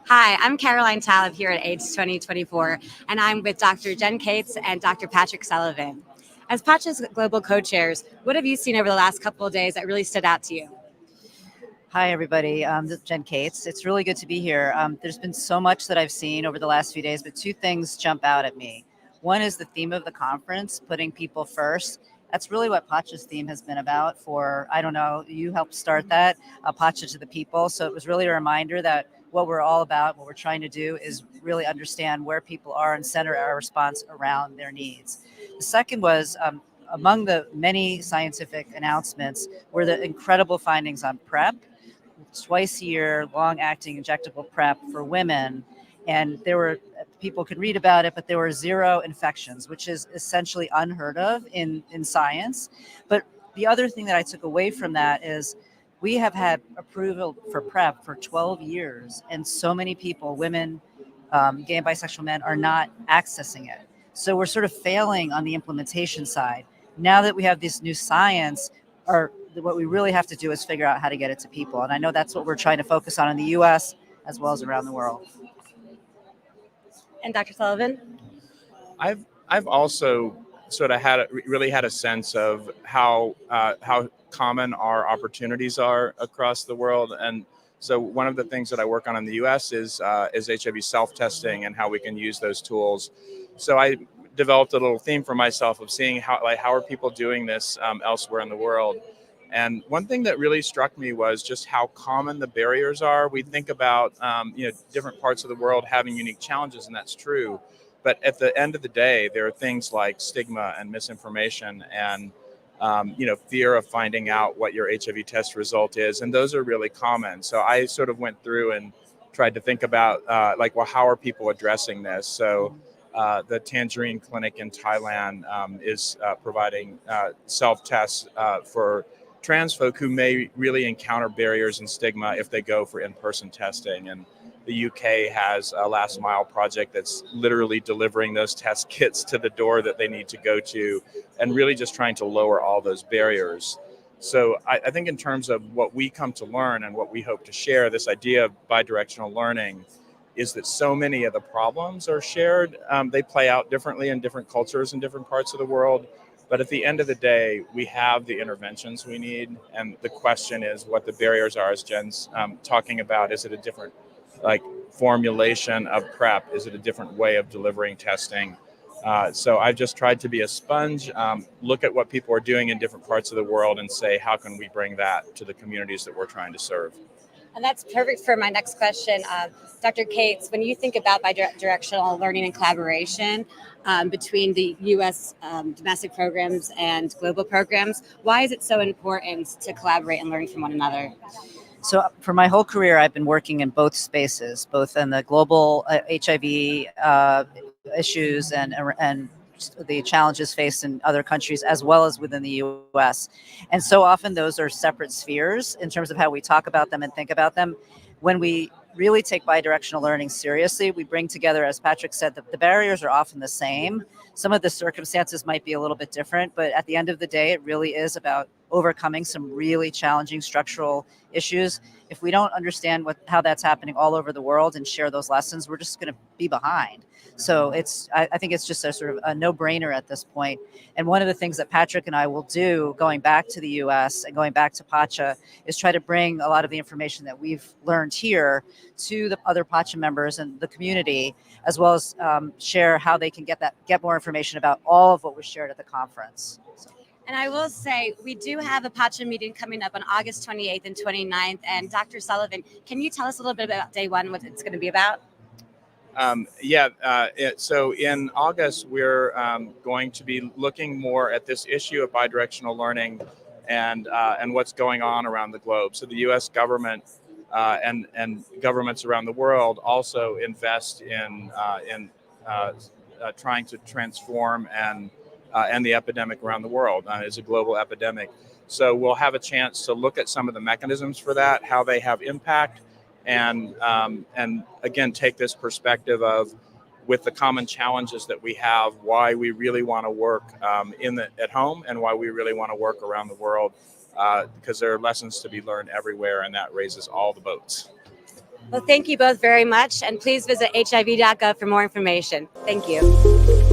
Hi, I'm Caroline Talib here at AIDS 2024, and I'm with Dr. Jen Cates and Dr. Patrick Sullivan. As PACHA's global co-chairs, what have you seen over the last couple of days that really stood out to you? Hi, everybody. This is Jen Cates. It's really good to be here. There's been so much that I've seen over the last few days, but two things jump out at me. One is the theme of the conference, putting people first. That's really what PACHA's theme has been about for, I don't know, you helped start that, PACHA to the people. So it was really a reminder that what we're all about, what we're trying to do is really understand where people are and center our response around their needs. The second was, among the many scientific announcements were the incredible findings on PrEP, twice a year, long-acting injectable PrEP for women. And there were, people could read about it, but there were 0 infections, which is essentially unheard of in science. But the other thing that I took away from that is we have had approval for PrEP for 12 years, and so many people, women, gay and bisexual men, are not accessing it. So we're sort of failing on the implementation side. Now that we have this new science, what we really have to do is figure out how to get it to people. And I know that's what we're trying to focus on in the US as well as around the world. And Dr. Sullivan? I've also sort of really had a sense of how common our opportunities are across the world. And so one of the things that I work on in the US is HIV self-testing and how we can use those tools. So I developed a little theme for myself of seeing how are people doing this elsewhere in the world. And one thing that really struck me was just how common the barriers are. We think about different parts of the world having unique challenges, and that's true. But at the end of the day, there are things like stigma and misinformation and fear of finding out what your HIV test result is, and those are really common. So I sort of went through and tried to think about how are people addressing this? So the Tangerine Clinic in Thailand is providing self-tests for trans folk who may really encounter barriers and stigma if they go for in-person testing. And the UK has a last mile project that's literally delivering those test kits to the door that they need to go to, and really just trying to lower all those barriers. So I think in terms of what we come to learn and what we hope to share, this idea of bi-directional learning is that so many of the problems are shared. They play out differently in different cultures in different parts of the world. But at the end of the day, we have the interventions we need. And the question is what the barriers are, as Jen's talking about. Is it a different formulation of PrEP? Is it a different way of delivering testing? So I've just tried to be a sponge, look at what people are doing in different parts of the world and say, how can we bring that to the communities that we're trying to serve? And that's perfect for my next question. Dr. Cates, when you think about bi-directional learning and collaboration between the U.S. Domestic programs and global programs, why is it so important to collaborate and learn from one another? So for my whole career, I've been working in both spaces, both in the global HIV issues and the challenges faced in other countries, as well as within the U.S. And so often those are separate spheres in terms of how we talk about them and think about them. When we really take bi-directional learning seriously, we bring together, as Patrick said, the barriers are often the same. Some of the circumstances might be a little bit different, but at the end of the day, it really is about overcoming some really challenging structural issues. If we don't understand how that's happening all over the world and share those lessons, we're just going to be behind. So I think it's just a sort of a no-brainer at this point. And one of the things that Patrick and I will do going back to the US and going back to PACHA is try to bring a lot of the information that we've learned here to the other PACHA members and the community, as well as share how they can get more information about all of what was shared at the conference. So. And I will say, we do have a PACHA meeting coming up on August 28th and 29th. And Dr. Sullivan, can you tell us a little bit about day one, what it's going to be about? So in August, we're going to be looking more at this issue of bi-directional learning and what's going on around the globe. So the U.S. government and governments around the world also invest in trying to transform and the epidemic around the world. It's a global epidemic. So we'll have a chance to look at some of the mechanisms for that, how they have impact, and again, take this perspective of with the common challenges that we have, why we really want to work at home and why we really want to work around the world, because there are lessons to be learned everywhere, and that raises all the boats. Well, thank you both very much, and please visit hiv.gov for more information. Thank you.